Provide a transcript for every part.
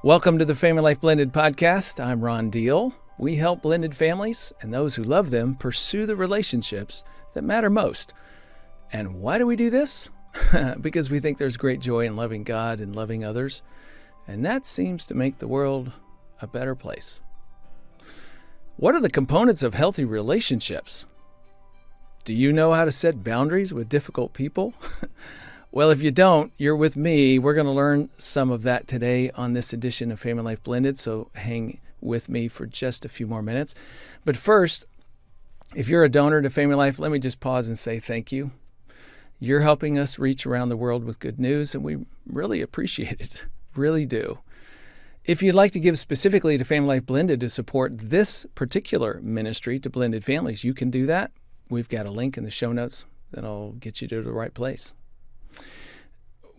Welcome to the Family Life Blended podcast. I'm Ron Deal. We help blended families and those who love them pursue the relationships that matter most. And why do we do this? Because we think there's great joy in loving God and loving others, and that seems to make the world a better place. What are the components of healthy relationships? Do you know how to set boundaries with difficult people? Well, if you don't, you're with me. We're going to learn some of that today on this edition of Family Life Blended, so hang with me for just a few more minutes. But first, if you're a donor to Family Life, let me just pause and say thank you. You're helping us reach around the world with good news, and we really appreciate it. Really do. If you'd like to give specifically to Family Life Blended to support this particular ministry to blended families, you can do that. We've got a link in the show notes that'll get you to the right place.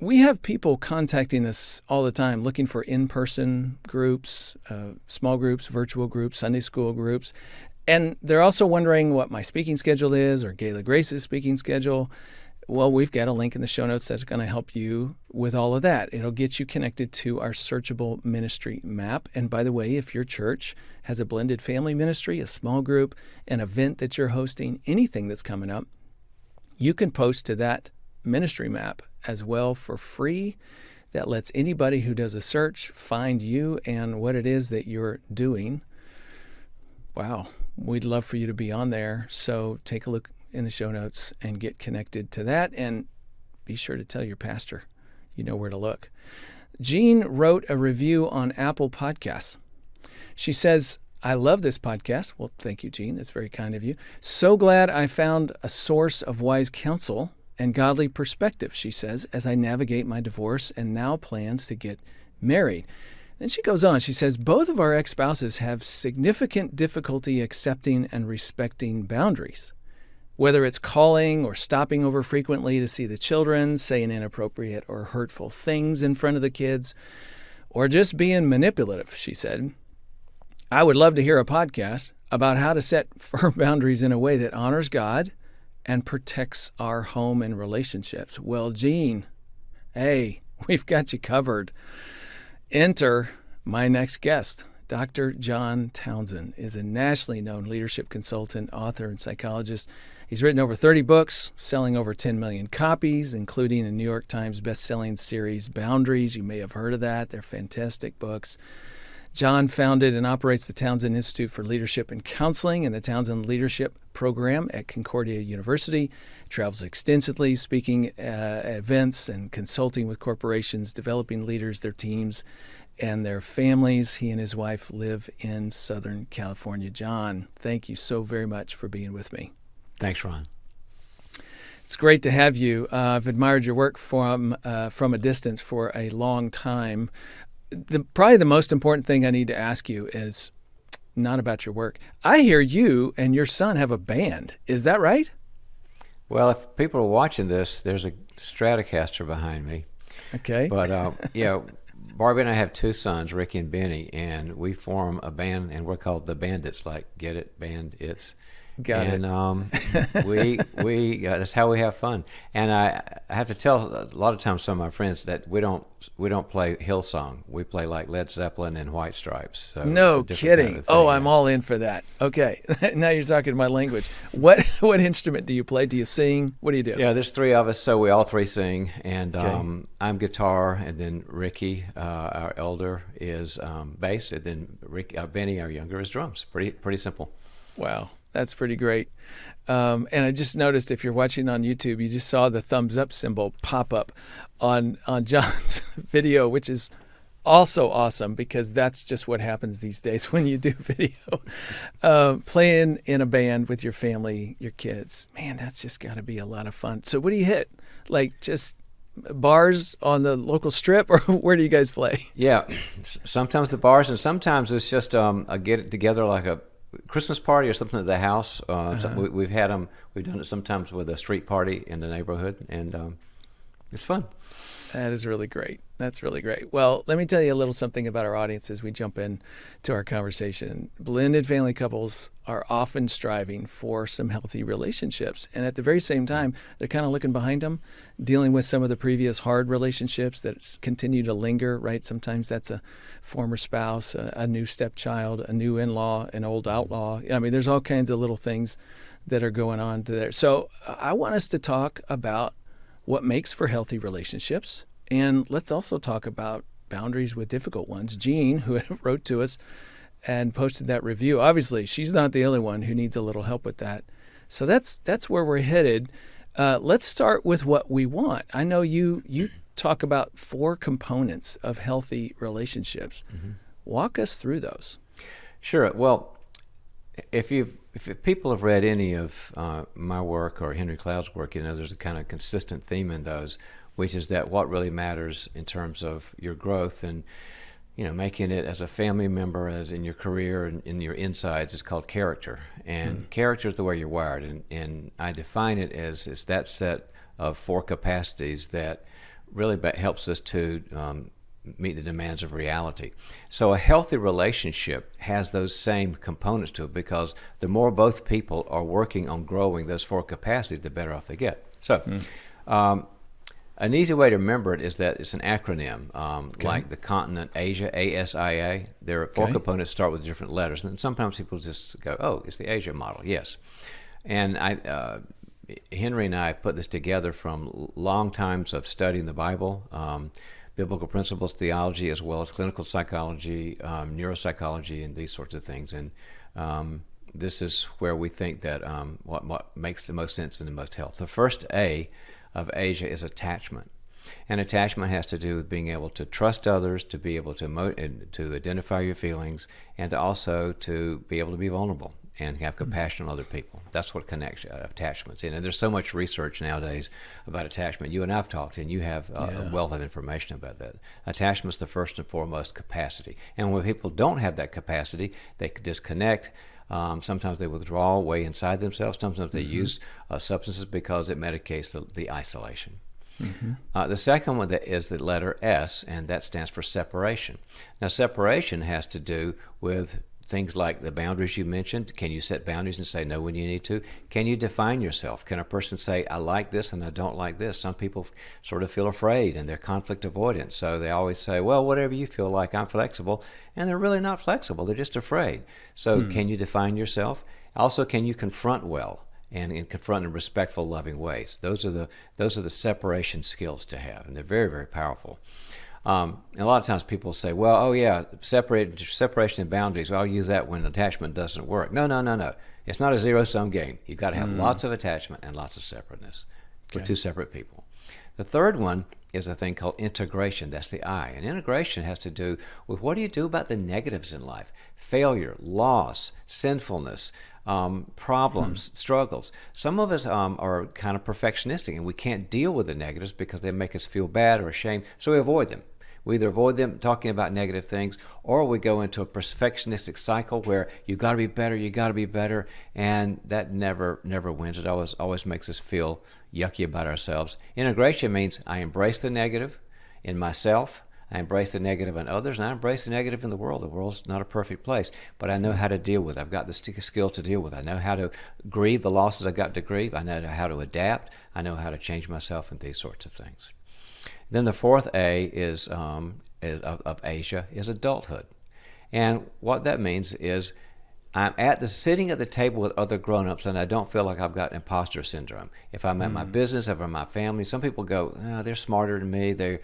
We have people contacting us all the time looking for in-person groups, small groups, virtual groups, Sunday school groups. And they're also wondering what my speaking schedule is or Gayla Grace's speaking schedule. Well, we've got a link in the show notes that's going to help you with all of that. It'll get you connected to our searchable ministry map. And by the way, if your church has a blended family ministry, a small group, an event that you're hosting, anything that's coming up, you can post to that ministry map as well for free. That lets anybody who does a search find you and what it is that you're doing. Wow, we'd love for you to be on there. So take a look in the show notes and get connected to that, and be sure to tell your pastor you know where to look. Jean wrote a review on Apple Podcasts. She says, I love this podcast. Well, thank you, Jean. That's very kind of you. So glad I found a source of wise counsel and godly perspective, she says, as I navigate my divorce and now plans to get married. Then she goes on. She says, both of our ex-spouses have significant difficulty accepting and respecting boundaries. Whether it's calling or stopping over frequently to see the children, saying inappropriate or hurtful things in front of the kids, or just being manipulative, she said. I would love to hear a podcast about how to set firm boundaries in a way that honors God and protects our home and relationships. Well, Jean, hey, we've got you covered. Enter my next guest. Dr. John Townsend is a nationally known leadership consultant, author, and psychologist. He's written over 30 books, selling over 10 million copies, including a New York Times best-selling series, Boundaries. You may have heard of that. They're fantastic books. John founded and operates the Townsend Institute for Leadership and Counseling and the Townsend Leadership Program at Concordia University. Travels extensively, speaking at events and consulting with corporations, developing leaders, their teams, and their families. He and his wife live in Southern California. John, thank you so very much for being with me. Thanks, Ron. It's great to have you. I've admired your work from a distance for a long time. Probably the most important thing I need to ask you is not about your work. I hear you and your son have a band. Is that right? Well, if people are watching this, there's a Stratocaster behind me. Okay. But, Barbie and I have two sons, Ricky and Benny, and we form a band, and we're called the Bandits, like, get it, Bandits. Got it. And we that's how we have fun. And I have to tell a lot of times some of my friends that we don't play Hillsong. We play like Led Zeppelin and White Stripes. So no kidding. Kind of Oh, I'm all in for that. Okay, now you're talking my language. What instrument do you play? Do you sing? What do you do? Yeah, there's three of us, so we all three sing. And Okay. I'm guitar, and then Ricky, our elder, is bass, and then Benny, our younger, is drums. Pretty simple. Wow. That's pretty great. And I just noticed if you're watching on YouTube, you just saw the thumbs up symbol pop up on John's video, which is also awesome because that's just what happens these days when you do video. Playing in a band with your family, your kids. Man, that's just got to be a lot of fun. So what do you hit? Like just bars on the local strip, or where do you guys play? Yeah, sometimes the bars, and sometimes it's just a get together like a Christmas party or something at the house. We've had them. We've done it sometimes with a street party in the neighborhood, and it's fun. That is really great. That's really great. Well, let me tell you a little something about our audience as we jump in to our conversation. Blended family couples are often striving for some healthy relationships. And at the very same time, they're kind of looking behind them, dealing with some of the previous hard relationships that continue to linger, right? Sometimes that's a former spouse, a new stepchild, a new in-law, an old outlaw. I mean, there's all kinds of little things that are going on there. So I want us to talk about what makes for healthy relationships. And let's also talk about boundaries with difficult ones. Jean, who wrote to us and posted that review, obviously she's not the only one who needs a little help with that. So that's where we're headed. Let's start with what we want. I know you talk about 4 components of healthy relationships. Mm-hmm. Walk us through those. Sure. Well, if people have read any of my work or Henry Cloud's work, there's a kind of consistent theme in those, which is that what really matters in terms of your growth and making it as a family member, as in your career and in your insides, is called character. And character is the way you're wired. And I define it as that set of 4 capacities that really helps us to meet the demands of reality. So a healthy relationship has those same components to it, because the more both people are working on growing those 4 capacities, the better off they get. So an easy way to remember it is that it's an acronym, like the continent Asia, ASIA. There are 4 components start with different letters, and sometimes people just go, oh, it's the Asia model. Yes. And Henry and I put this together from long times of studying the Bible, biblical principles, theology, as well as clinical psychology, neuropsychology, and these sorts of things. And this is where we think that what makes the most sense and the most health. The first A of Asia is attachment. And attachment has to do with being able to trust others, to be able to identify your feelings, and also to be able to be vulnerable and have compassion on other people. That's what connects attachments in. And there's so much research nowadays about attachment. You and I have talked, and you have a wealth of information about that. Attachment's the first and foremost capacity. And when people don't have that capacity, they disconnect. Sometimes they withdraw way inside themselves. Sometimes they use substances because it medicates the isolation. Mm-hmm. The second one is the letter S, and that stands for separation. Now, separation has to do with things like the boundaries you mentioned. Can you set boundaries and say no when you need to? Can you define yourself? Can a person say, I like this and I don't like this? Some people sort of feel afraid and they're conflict avoidant. So they always say, well, whatever you feel like, I'm flexible. And they're really not flexible. They're just afraid. So can you define yourself? Also, can you confront well and confront in respectful, loving ways? Those are the separation skills to have, and they're very, very powerful. A lot of times people say, well, oh yeah, separation and boundaries, well, I'll use that when attachment doesn't work. No. It's not a zero-sum game. You've got to have lots of attachment and lots of separateness for 2 separate people. The third one is a thing called integration. That's the I. And integration has to do with what do you do about the negatives in life? Failure, loss, sinfulness, problems, struggles. Some of us are kind of perfectionistic, and we can't deal with the negatives because they make us feel bad or ashamed, so we avoid them. We either avoid them talking about negative things, or we go into a perfectionistic cycle where you got to be better, and that never wins. It always makes us feel yucky about ourselves. Integration means I embrace the negative in myself, I embrace the negative in others, and I embrace the negative in the world. The world's not a perfect place, but I know how to deal with it. I've got the skill to deal with it. I know how to grieve the losses I've got to grieve. I know how to adapt. I know how to change myself and these sorts of things. Then the fourth A is of Asia is adulthood. And what that means is I'm sitting at the table with other grown-ups, and I don't feel like I've got imposter syndrome. If I'm at my business, if I'm at my family, some people go, oh, they're smarter than me, they're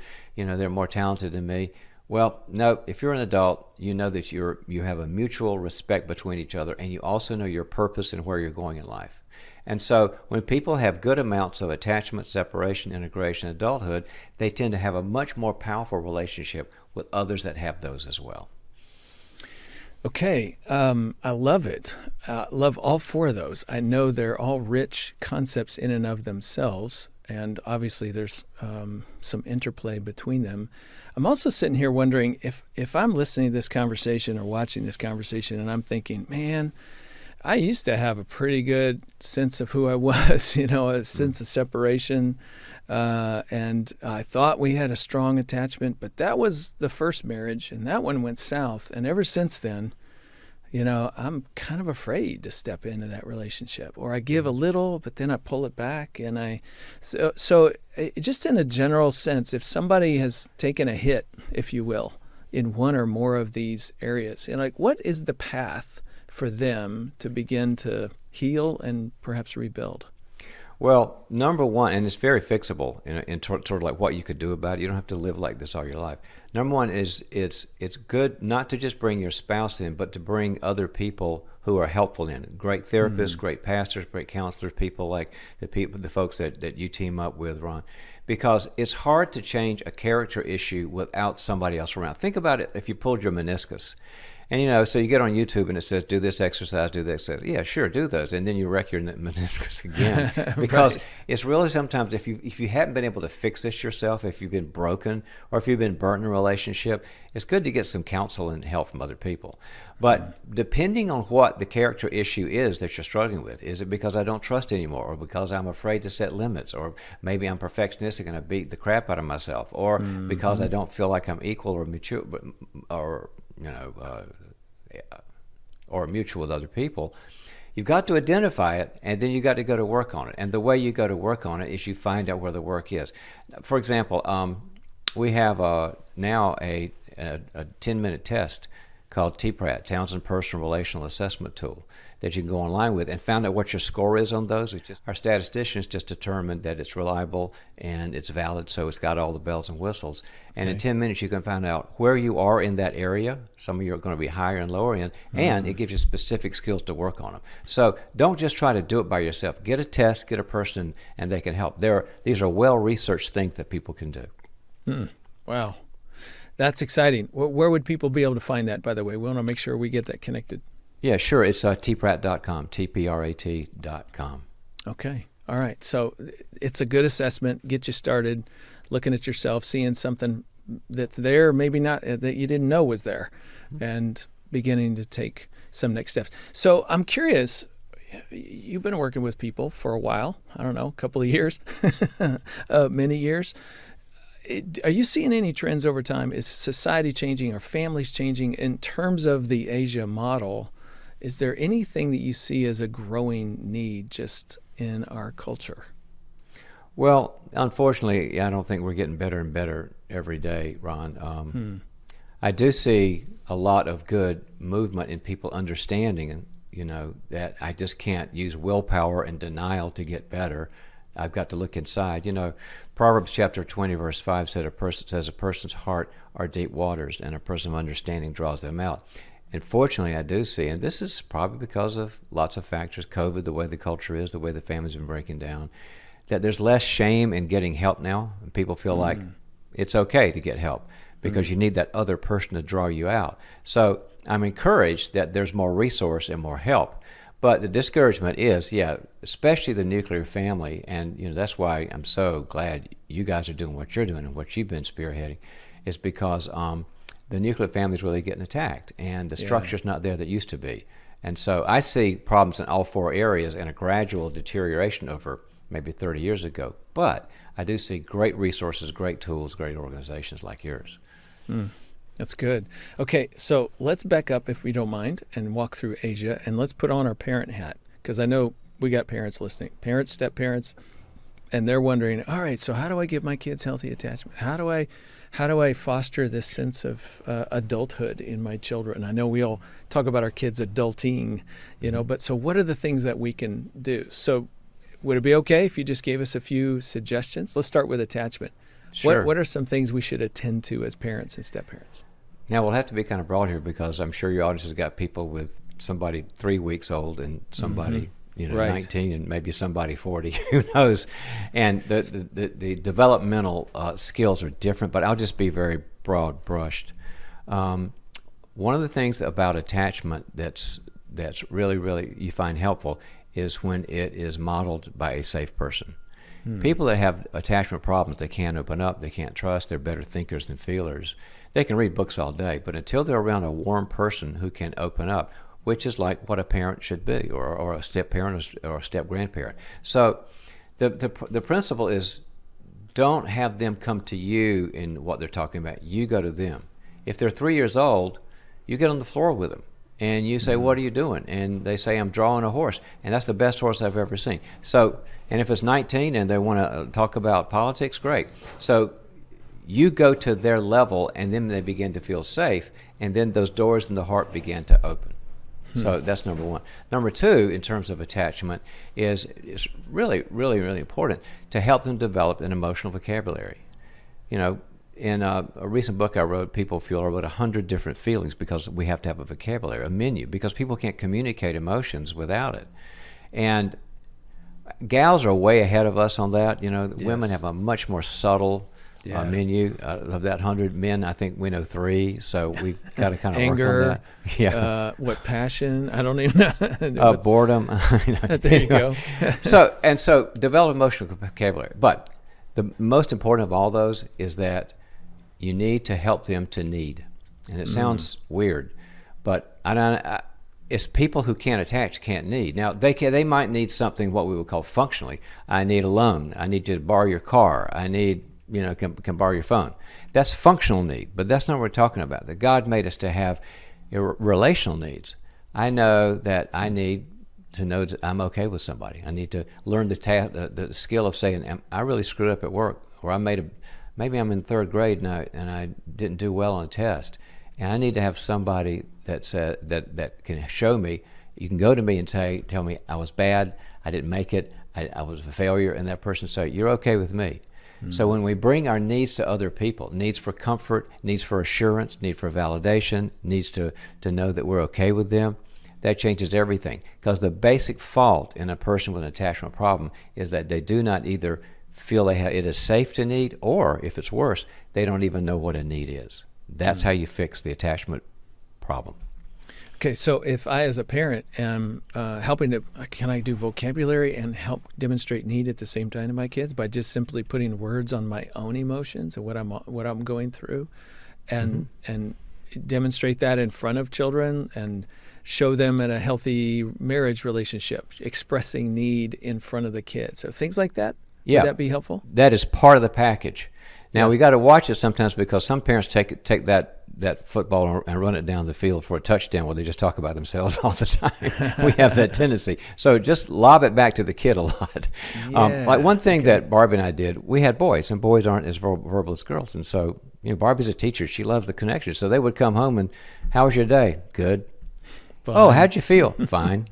more talented than me. Well, no, if you're an adult, you know that you have a mutual respect between each other, and you also know your purpose and where you're going in life. And so when people have good amounts of attachment, separation, integration, adulthood, they tend to have a much more powerful relationship with others that have those as well. Okay, I love it. Love all 4 of those. I know they're all rich concepts in and of themselves, and obviously there's some interplay between them. I'm also sitting here wondering if I'm listening to this conversation or watching this conversation and I'm thinking, man, I used to have a pretty good sense of who I was, a sense of separation, and I thought we had a strong attachment, but that was the first marriage, and that one went south. And ever since then, I'm kind of afraid to step into that relationship, or I give a little, but then I pull it back. And so just in a general sense, if somebody has taken a hit, if you will, in one or more of these areas, and like, what is the path for them to begin to heal and perhaps rebuild? Well, number one, and it's very fixable in sort of like what you could do about it. You don't have to live like this all your life. Number one is it's good not to just bring your spouse in, but to bring other people who are helpful in it. Great therapists, great pastors, great counselors, people like the folks that you team up with, Ron. Because it's hard to change a character issue without somebody else around. Think about it if you pulled your meniscus. And, so you get on YouTube and it says, do this exercise, do this exercise. Yeah, sure, do those. And then you wreck your meniscus again. Because Right. It's really sometimes if you haven't been able to fix this yourself, if you've been broken, or if you've been burnt in a relationship, it's good to get some counsel and help from other people. But depending on what the character issue is that you're struggling with, is it because I don't trust anymore, or because I'm afraid to set limits, or maybe I'm perfectionistic and I beat the crap out of myself, or because I don't feel like I'm equal or mature, or or mutual with other people, you've got to identify it, and then you got to go to work on it. And the way you go to work on it is you find out where the work is. For example, we have now a 10-minute test called TPRAT, Townsend Personal Relational Assessment Tool, that you can go online with and find out what your score is on those. Our statisticians just determined that it's reliable and it's valid, so it's got all the bells and whistles. And in 10 minutes, you can find out where you are in that area. Some of you are going to be higher and lower in, and it gives you specific skills to work on them. So don't just try to do it by yourself. Get a test, get a person, and they can help. These are well-researched things that people can do. Wow. That's exciting. Where would people be able to find that, by the way? We want to make sure we get that connected. Yeah, sure. It's tprat.com, tprat.com. Okay. All right. So it's a good assessment. Get you started looking at yourself, seeing something that's there, maybe not, that you didn't know was there, and beginning to take some next steps. So I'm curious, you've been working with people for a while, I don't know, a couple of years, many years. Are you seeing any trends over time? Is society changing? Are families changing? In terms of the Asia model, is there anything that you see as a growing need just in our culture? Well, unfortunately, I don't think we're getting better and better every day, Ron. I do see a lot of good movement in people understanding, that I just can't use willpower and denial to get better. I've got to look inside. Proverbs chapter 20, verse 5 says a person's heart are deep waters, and a person of understanding draws them out. And fortunately, I do see, and this is probably because of lots of factors, COVID, the way the culture is, the way the family's been breaking down, that there's less shame in getting help now. And people feel like it's okay to get help because you need that other person to draw you out. So I'm encouraged that there's more resource and more help. But the discouragement is, especially the nuclear family, and that's why I'm so glad you guys are doing what you're doing and what you've been spearheading, is because the nuclear family is really getting attacked, and the structure's not there that used to be. And so I see problems in all four areas and a gradual deterioration over maybe 30 years ago. But I do see great resources, great tools, great organizations like yours. That's good. Okay, so let's back up, if we don't mind, and walk through Asia, and let's put on our parent hat, because I know we got parents listening, parents, step-parents, and they're wondering, all right, so how do I give my kids healthy attachment? How do I foster this sense of adulthood in my children? I know we all talk about our kids adulting, but so what are the things that we can do? So would it be okay if you just gave us a few suggestions? Let's start with attachment. Sure. What are some things we should attend to as parents and step-parents? Now, we'll have to be kind of broad here because I'm sure your audience has got people with somebody 3 weeks old and somebody, Right. 19 and maybe somebody 40, who knows? And the developmental skills are different, but I'll just be very broad brushed. One of the things about attachment that's really, really you find helpful is when it is modeled by a safe person. People that have attachment problems, they can't open up, they can't trust, they're better thinkers than feelers. They can read books all day, but until they're around a warm person who can open up, which is like what a parent should be, or a step-parent or a step-grandparent. So the principle is don't have them come to you in what they're talking about. You go to them. If they're 3 years old, you get on the floor with them and you say, what are you doing? And they say, I'm drawing a horse. And that's the best horse I've ever seen. So, and if it's 19 and they want to talk about politics, great. So you go to their level and then they begin to feel safe. And then those doors in the heart begin to open. So that's number one. Number two, in terms of attachment, is really, really, really important to help them develop an emotional vocabulary. You know, in a recent book I wrote, People Feel, I wrote 100 different feelings because we have to have a vocabulary, a menu, because people can't communicate emotions without it. And gals are way ahead of us on that. You know, Yes. Women have a much more subtle menu. Of that 100 men, I think we know 3, so we've got to kind of Anger, work on that. What passion? I don't even know. Boredom. There you go. So develop emotional vocabulary. But the most important of all those is that you need to help them to need. And it sounds weird, but it's people who can't attach can't need. Now they might need something what we would call functionally. I need a loan. I need to borrow your car. I need can borrow your phone. That's functional need, but that's not what we're talking about. That God made us to have relational needs. I know that I need to know that I'm okay with somebody. I need to learn the skill of saying, I really screwed up at work, or maybe I'm in 3rd grade and I didn't do well on a test, and I need to have somebody that can show me. You can go to me and tell me I was bad, I didn't make it, I was a failure, and that person say, you're okay with me. So when we bring our needs to other people, needs for comfort, needs for assurance, need for validation, needs to know that we're okay with them, that changes everything. Because the basic fault in a person with an attachment problem is that they do not either feel it is safe to need, or if it's worse, they don't even know what a need is. That's how you fix the attachment problem. Okay, so if I, as a parent, am can I do vocabulary and help demonstrate need at the same time to my kids by just simply putting words on my own emotions and what I'm going through, and demonstrate that in front of children and show them in a healthy marriage relationship, expressing need in front of the kids. So things like that, would that be helpful? That is part of the package. Now we got to watch it sometimes because some parents take that football and run it down the field for a touchdown where they just talk about themselves all the time. We have that tendency. So just lob it back to the kid a lot. Like one thing that Barbie and I did, we had boys, and boys aren't as verbal as girls. And so, Barbie's a teacher. She loves the connection. So they would come home and, how was your day? Good. Fine. Oh, how'd you feel? Fine.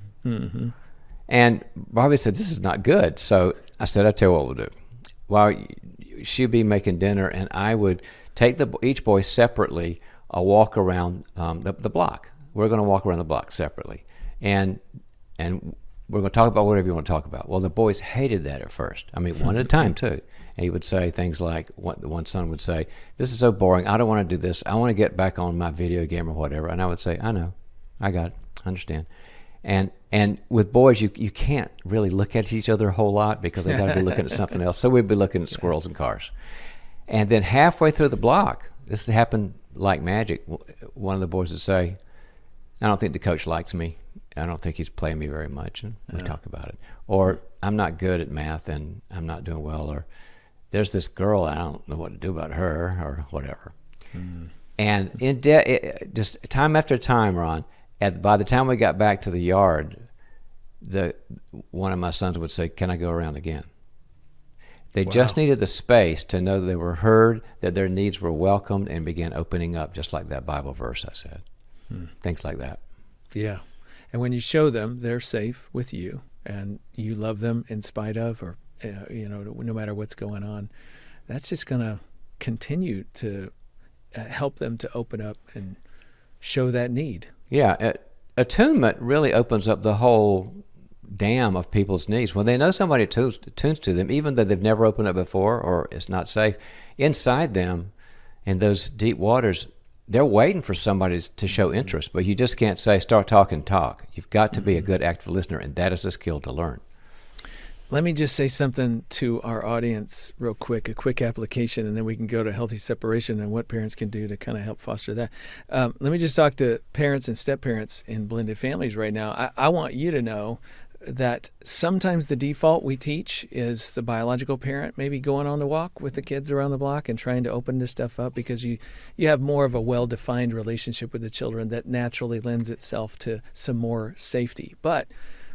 And Barbie said, this is not good. So I said, I'll tell you what we'll do. Well, she'd be making dinner, and I would take each boy separately a walk around the block. We're going to walk around the block separately, and we're going to talk about whatever you want to talk about. Well, the boys hated that at first. I mean, one at a time too. And he would say things like, the one son would say, "This is so boring. I don't want to do this. I want to get back on my video game or whatever." And I would say, "I know, I got it, I understand." And with boys, you can't really look at each other a whole lot because they got to be looking at something else. So we'd be looking at squirrels and cars. And then halfway through the block, this happened like magic. One of the boys would say, "I don't think the coach likes me. I don't think he's playing me very much." And we talk about it. Or, "I'm not good at math and I'm not doing well." Or, "There's this girl, I don't know what to do about her," or whatever. And just time after time, Ron, by the time we got back to the yard, one of my sons would say, "Can I go around again?" They just needed the space to know that they were heard, that their needs were welcomed, and began opening up, just like that Bible verse I said. Things like that. Yeah. And when you show them they're safe with you and you love them in spite of, or, no matter what's going on, that's just going to continue to help them to open up and show that need. Yeah. Attunement really opens up the whole dam of people's needs. When they know somebody attunes to them, even though they've never opened up before or it's not safe, inside them in those deep waters, they're waiting for somebody to show interest. But you just can't say, start talking, talk. You've got to be a good active listener, and that is a skill to learn. Let me just say something to our audience real quick, a quick application, and then we can go to healthy separation and what parents can do to kind of help foster that. Let me just talk to parents and step-parents in blended families right now. I want you to know that sometimes the default we teach is the biological parent maybe going on the walk with the kids around the block and trying to open this stuff up because you have more of a well-defined relationship with the children that naturally lends itself to some more safety. But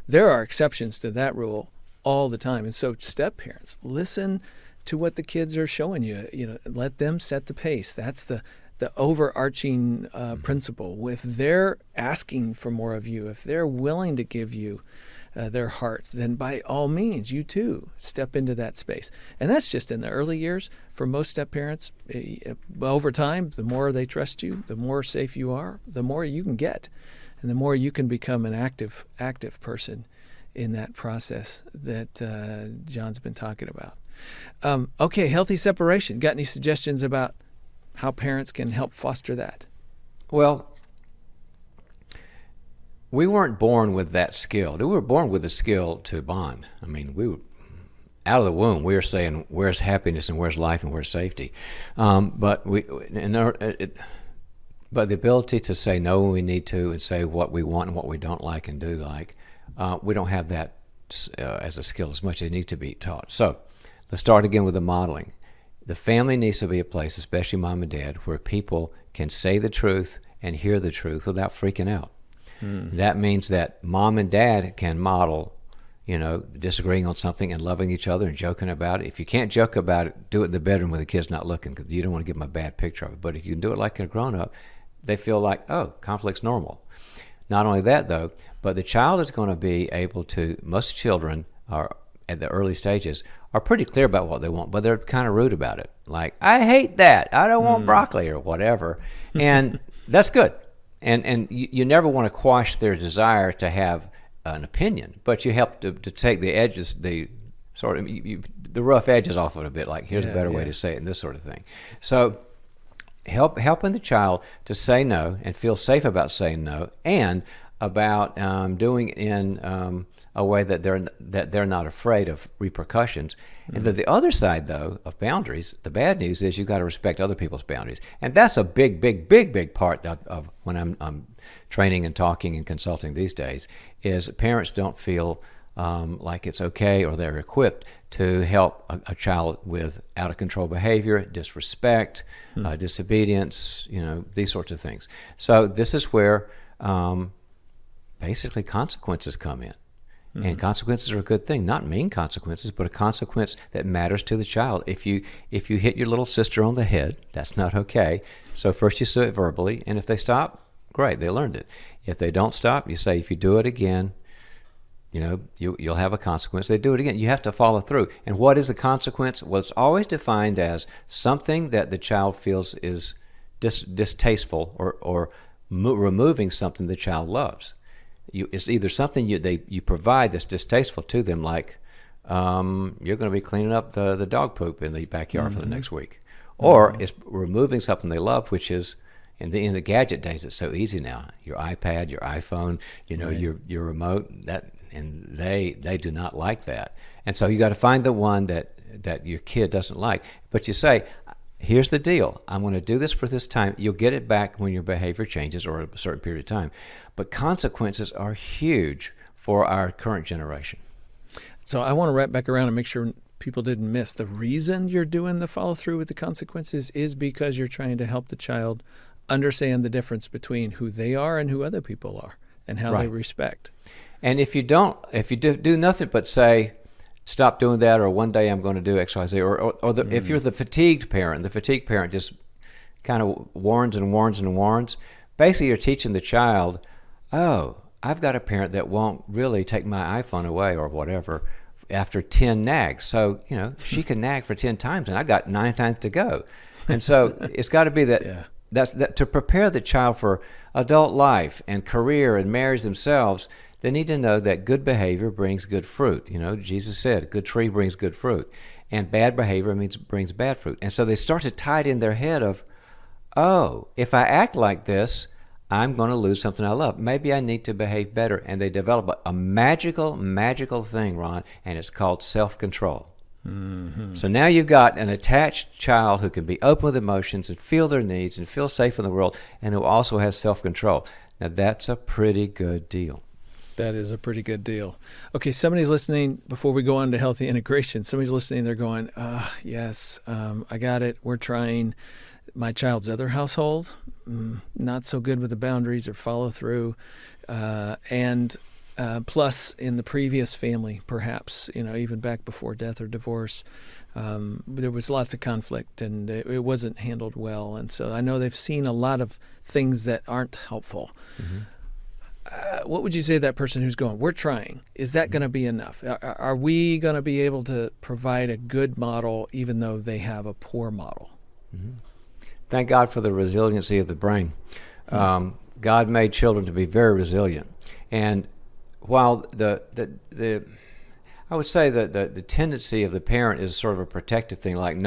there are exceptions to that rule all the time. And so step-parents, listen to what the kids are showing you. Let them set the pace. That's the overarching principle. If they're asking for more of you, if they're willing to give you their hearts, then by all means, you too step into that space. And that's just in the early years. For most step parents, over time, the more they trust you, the more safe you are, the more you can get, and the more you can become an active person in that process that John's been talking about. Okay, healthy separation. Got any suggestions about how parents can help foster that? Well, we weren't born with that skill. We were born with the skill to bond. I mean, we were out of the womb. We were saying, "Where's happiness and where's life and where's safety?" But the ability to say no when we need to and say what we want and what we don't like and do like, we don't have that as a skill as much as it needs to be taught. So let's start again with the modeling. The family needs to be a place, especially mom and dad, where people can say the truth and hear the truth without freaking out. That means that mom and dad can model, disagreeing on something and loving each other and joking about it. If you can't joke about it, do it in the bedroom when the kid's not looking, because you don't want to give them a bad picture of it. But if you can do it like a grown-up, they feel like, oh, conflict's normal. Not only that, though, but the child is going to be able to, most children are at the early stages are pretty clear about what they want, but they're kind of rude about it. Like, I hate that. I don't want broccoli or whatever. And that's good. And you never want to quash their desire to have an opinion, but you help to take the edges, the rough edges off it a bit, like here's a better way to say it and this sort of thing. So helping the child to say no and feel safe about saying no, and about doing it in a way that they're not afraid of repercussions. And the other side, though, of boundaries, the bad news is you've got to respect other people's boundaries. And that's a big part of when I'm training and talking and consulting these days, is parents don't feel like it's okay or they're equipped to help a child with out-of-control behavior, disrespect, disobedience, these sorts of things. So this is where basically consequences come in. And consequences are a good thing, not mean consequences, but a consequence that matters to the child. If you hit your little sister on the head, that's not okay. So first you say it verbally, and if they stop, great, they learned it. If they don't stop, you say, if you do it again, you'll have a consequence. They do it again. You have to follow through. And what is the consequence? Well, it's always defined as something that the child feels is distasteful or removing something the child loves. It's either something you provide that's distasteful to them, like you're going to be cleaning up the dog poop in the backyard for the next week, or it's removing something they love, which is in the gadget days. It's so easy now. Your iPad, your iPhone, your remote. And they do not like that, and so you got to find the one that your kid doesn't like. But you say, here's the deal. I'm going to do this for this time. You'll get it back when your behavior changes or a certain period of time. But consequences are huge for our current generation. So I want to wrap back around and make sure people didn't miss. The reason you're doing the follow through with the consequences is because you're trying to help the child understand the difference between who they are and who other people are and how they respect. And if you do nothing but say, stop doing that, or one day I'm going to do X, Y, Z, if you're the fatigued parent just kind of warns and warns and warns, basically you're teaching the child, oh, I've got a parent that won't really take my iPhone away or whatever after 10 nags. So, she can nag for 10 times and I got 9 times to go. And so it's got to be that, that's to prepare the child for adult life and career and marriage themselves. They need to know that good behavior brings good fruit. Jesus said, a good tree brings good fruit. And bad behavior brings bad fruit. And so they start to tie it in their head of, oh, if I act like this, I'm going to lose something I love. Maybe I need to behave better. And they develop a magical thing, Ron, and it's called self-control. So now you've got an attached child who can be open with emotions and feel their needs and feel safe in the world, and who also has self-control. Now that's a pretty good deal. That is a pretty good deal. Okay, somebody's listening, before we go on to healthy integration, somebody's listening, they're going, yes, I got it. We're trying. My child's other household, not so good with the boundaries or follow through. And plus in the previous family, perhaps, even back before death or divorce, there was lots of conflict and it wasn't handled well. And so I know they've seen a lot of things that aren't helpful. Mm-hmm. What would you say to that person who's going, we're trying? Is that going to be enough? Are we going to be able to provide a good model even though they have a poor model? Mm-hmm. Thank God for the resiliency of the brain. God made children to be very resilient. And while I would say that the tendency of the parent is sort of a protective thing, like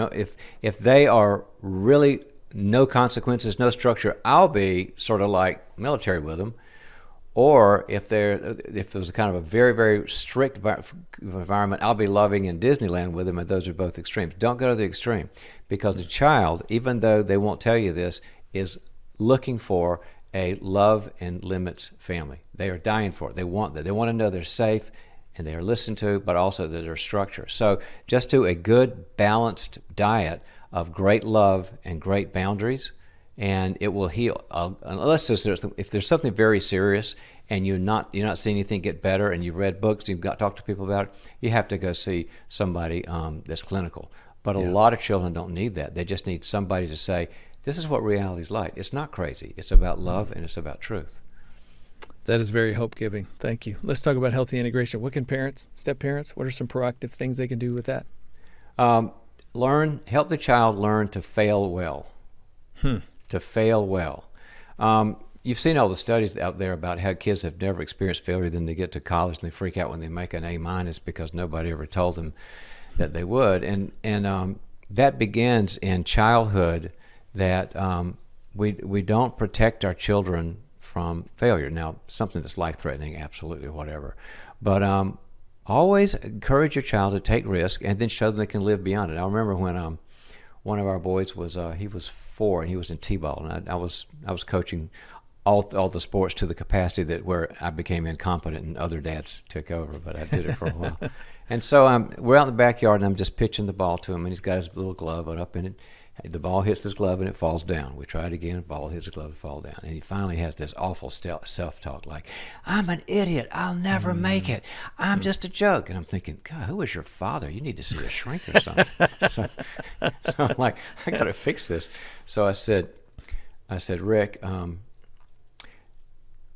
if they are really no consequences, no structure, I'll be sort of like military with them. Or if there's a kind of a very, very strict environment, I'll be loving in Disneyland with them, and those are both extremes. Don't go to the extreme, because the child, even though they won't tell you this, is looking for a love and limits family. They are dying for it. They want that. They want to know they're safe and they are listened to, but also that they're structured. So just do a good, balanced diet of great love and great boundaries, and it will heal. Unless if there's something very serious and you're not seeing anything get better, and you've read books, you've got talked to people about it, you have to go see somebody that's clinical. But a lot of children don't need that. They just need somebody to say, this is what reality's like. It's not crazy. It's about love and it's about truth. That is very hope-giving. Thank you. Let's talk about healthy integration. What can parents, step-parents, what are some proactive things they can do with that? Help the child learn to fail well. To fail well. You've seen all the studies out there about how kids have never experienced failure, then they get to college and they freak out when they make an A- because nobody ever told them that they would. And that begins in childhood, that we don't protect our children from failure. Now, something that's life-threatening, absolutely, whatever. But always encourage your child to take risk and then show them they can live beyond it. I remember when one of our boys he was 4 and he was in T-ball, and I was coaching all the sports to the capacity that where I became incompetent and other dads took over, but I did it for a while. And so we're out in the backyard and I'm just pitching the ball to him, and he's got his little glove up in it. The ball hits his glove and it falls down. We try it again, ball hits the glove and fall down. And he finally has this awful self-talk like, I'm an idiot. I'll never make it. I'm just a joke. And I'm thinking, God, who is your father? You need to see a shrink or something. so I'm like, I got to fix this. So I said, Rick,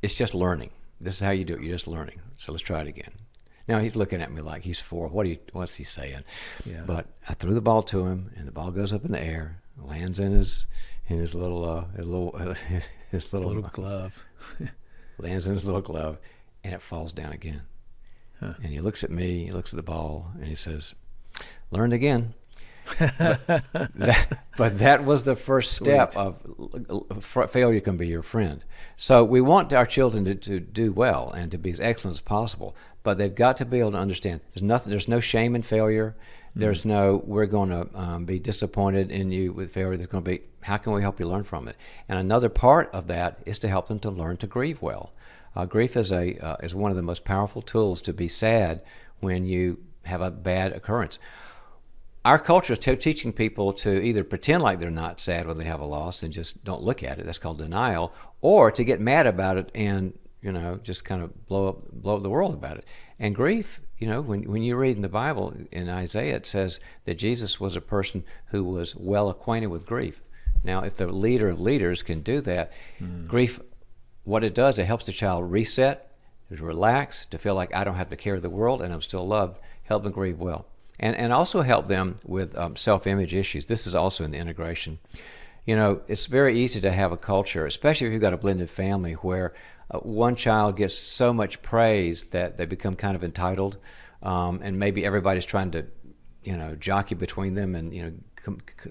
it's just learning. This is how you do it. You're just learning. So let's try it again. Now he's looking at me like he's 4. What's he saying? Yeah. But I threw the ball to him, and the ball goes up in the air, lands in his little glove. Lands in his little glove, and it falls down again. Huh. And he looks at me, he looks at the ball, and he says, "Learned again." But that was the first step of failure can be your friend. So we want our children to do well and to be as excellent as possible, but they've got to be able to understand there's no shame in failure. There's no, we're going to be disappointed in you with failure. There's going to be, how can we help you learn from it? And another part of that is to help them to learn to grieve well. Grief is one of the most powerful tools to be sad when you have a bad occurrence. Our culture is teaching people to either pretend like they're not sad when they have a loss and just don't look at it. That's called denial. Or to get mad about it and, just kind of blow up the world about it. And grief, when you read in the Bible, in Isaiah, it says that Jesus was a person who was well acquainted with grief. Now, if the leader of leaders can do that, grief, what it does, it helps the child reset, to relax, to feel like I don't have to carry the world and I'm still loved, help them grieve well. And also help them with self-image issues. This is also in the integration. It's very easy to have a culture, especially if you've got a blended family, where one child gets so much praise that they become kind of entitled, and maybe everybody's trying to, jockey between them and,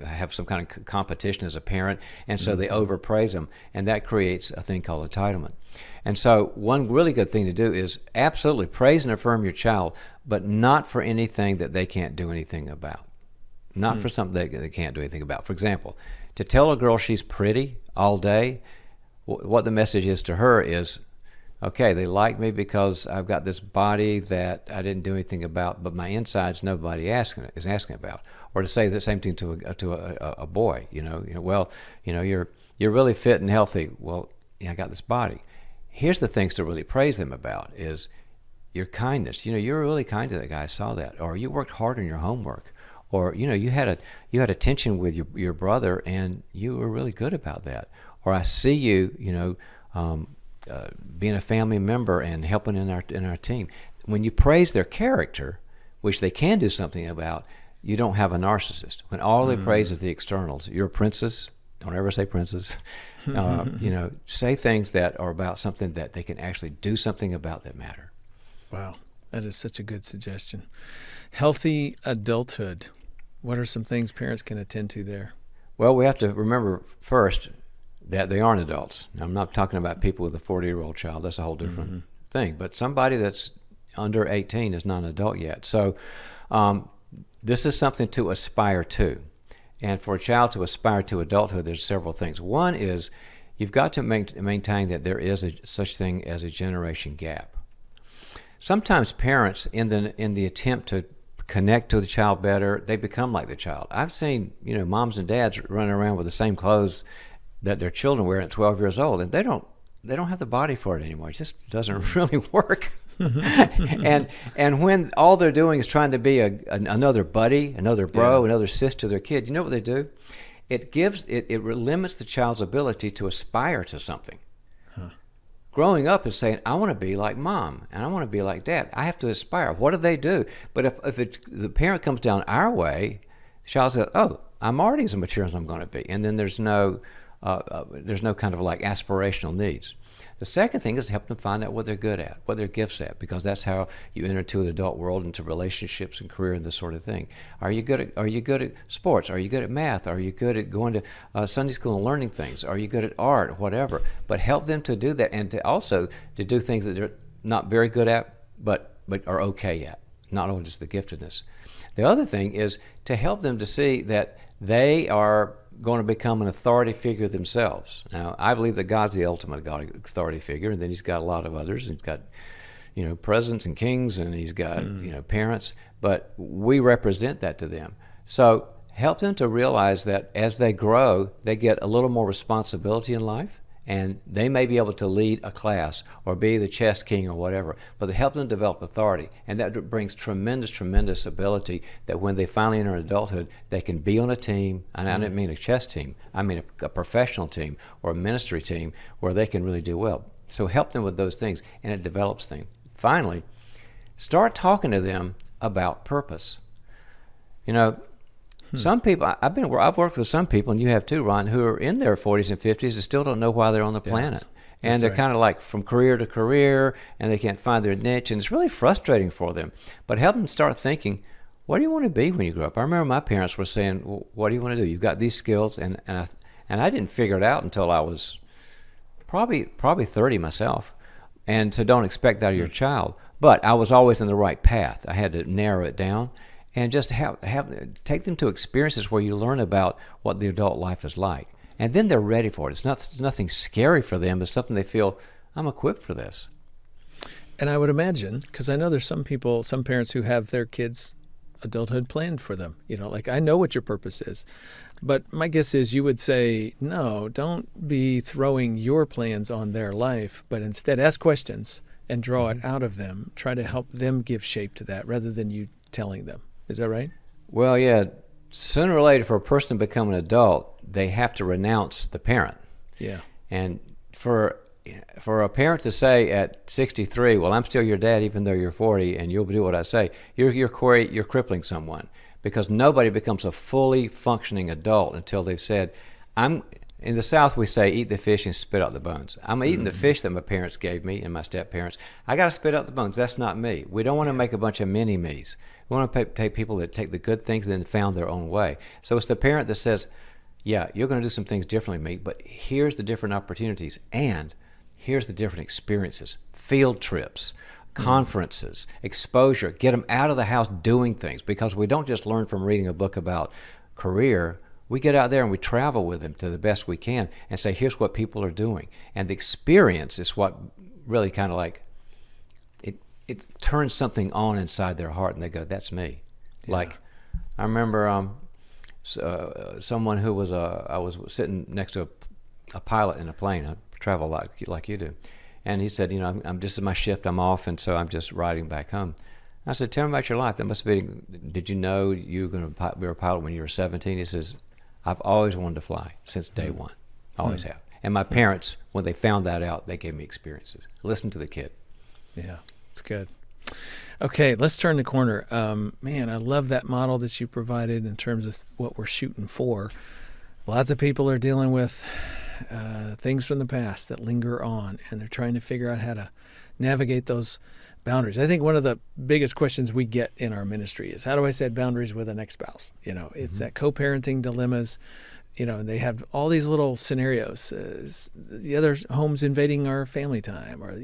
have some kind of competition as a parent, and so they overpraise them, and that creates a thing called entitlement. And so one really good thing to do is absolutely praise and affirm your child, but not for anything that they can't do anything about. Not for something that they can't do anything about. For example, to tell a girl she's pretty all day, what the message is to her is, okay, they like me because I've got this body that I didn't do anything about, but my insides nobody is asking about. Or to say the same thing to a boy, well, you're really fit and healthy. Well, yeah, I got this body. Here's the things to really praise them about is your kindness. You're really kind to that guy. I saw that. Or you worked hard on your homework. Or you had a tension with your brother, and you were really good about that. Or I see you, being a family member and helping in our team. When you praise their character, which they can do something about, you don't have a narcissist. When all they praise is the externals, you're a princess. Don't ever say princess. Say things that are about something that they can actually do something about that matter. Wow, that is such a good suggestion. Healthy adulthood. What are some things parents can attend to there? Well, we have to remember first that they aren't adults. Now, I'm not talking about people with a 40-year-old child. That's a whole different thing. But somebody that's under 18 is not an adult yet. So this is something to aspire to. And for a child to aspire to adulthood, there's several things. One is you've got to maintain that there is such thing as a generation gap. Sometimes parents, in the attempt to connect to the child better, they become like the child. I've seen moms and dads running around with the same clothes that their children wear at 12 years old, and they don't have the body for it anymore. It just doesn't really work. and when all they're doing is trying to be another buddy, another bro, another sis to their kid, you know what they do? It limits the child's ability to aspire to something. Growing up is saying, I want to be like mom, and I want to be like dad. I have to aspire. What do they do? But if the parent comes down our way, the child says, oh, I'm already as mature as I'm going to be. And then there's no kind of like aspirational needs. The second thing is to help them find out what they're good at, what their gifts at, because that's how you enter into the adult world, into relationships and career and this sort of thing. Are you good at sports? Are you good at math? Are you good at going to Sunday school and learning things? Are you good at art? Whatever. But help them to do that, and to do things that they're not very good at, but are okay at. Not only just the giftedness. The other thing is to help them to see that they are going to become an authority figure themselves. Now, I believe that God's the ultimate authority figure, and then he's got a lot of others. He's got, presidents and kings, and he's got, parents, but we represent that to them. So help them to realize that as they grow, they get a little more responsibility in life, and they may be able to lead a class or be the chess king or whatever, but they help them develop authority, and that brings tremendous ability that when they finally enter adulthood, they can be on a team, and I didn't mean a chess team, I mean a professional team or a ministry team where they can really do well. So help them with those things, and it develops things. Finally, start talking to them about purpose. Some people, I've worked with some people, and you have too, Ron, who are in their 40s and 50s and still don't know why they're on the planet. Yes, and they're kind of like from career to career, and they can't find their niche, and it's really frustrating for them. But help them start thinking, what do you want to be when you grow up? I remember my parents were saying, well, what do you want to do? You've got these skills, and I didn't figure it out until I was probably 30 myself. And so don't expect that of your child. But I was always in the right path. I had to narrow it down. And just take them to experiences where you learn about what the adult life is like. And then they're ready for it. It's nothing scary for them. It's something they feel, I'm equipped for this. And I would imagine, because I know there's some parents who have their kids' adulthood planned for them. Like, I know what your purpose is. But my guess is you would say, no, don't be throwing your plans on their life, but instead ask questions and draw it out of them. Try to help them give shape to that rather than you telling them. Is that right? Well, yeah. Sooner or later, for a person to become an adult, they have to renounce the parent. Yeah. And for a parent to say at 63, well, I'm still your dad even though you're 40, and you'll do what I say, you're crippling someone, because nobody becomes a fully functioning adult until they've said, in the South, we say, eat the fish and spit out the bones. I'm eating the fish that my parents gave me and my step-parents. I got to spit out the bones. That's not me. We don't want to make a bunch of mini-me's. We want to take people that take the good things and then found their own way. So it's the parent that says, yeah, you're going to do some things differently, me, but here's the different opportunities, and here's the different experiences, field trips, conferences, exposure. Get them out of the house doing things, because we don't just learn from reading a book about career. We get out there and we travel with them to the best we can and say, here's what people are doing. And the experience is what really kind of like it turns something on inside their heart, and they go, "That's me." Yeah. Like I remember someone who was I was sitting next to a pilot in a plane. I travel a lot like you do, and he said, I'm this is my shift. I'm off, and so I'm just riding back home. I said, "Tell me about your life. That must be. Did you know you were going to be a pilot when you were 17?" He says, "I've always wanted to fly since day one. Always have. And my parents, when they found that out, they gave me experiences. Listen to the kid." Yeah, it's good. Okay, let's turn the corner. Man, I love that model that you provided in terms of what we're shooting for. Lots of people are dealing with things from the past that linger on, and they're trying to figure out how to navigate those boundaries. I think one of the biggest questions we get in our ministry is, how do I set boundaries with an ex-spouse? It's that co-parenting dilemmas. They have all these little scenarios. The other home's invading our family time, or,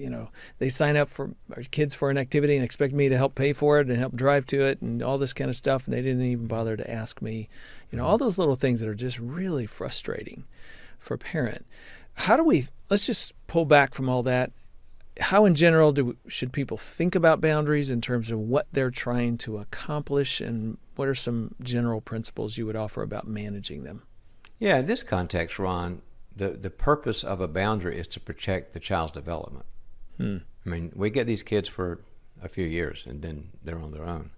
they sign up for our kids for an activity and expect me to help pay for it and help drive to it and all this kind of stuff. And they didn't even bother to ask me, all those little things that are just really frustrating for a parent. Let's just pull back from all that. How in general should people think about boundaries in terms of what they're trying to accomplish, and what are some general principles you would offer about managing them? Yeah, in this context, Ron, the purpose of a boundary is to protect the child's development. I mean, we get these kids for a few years, and then they're on their own.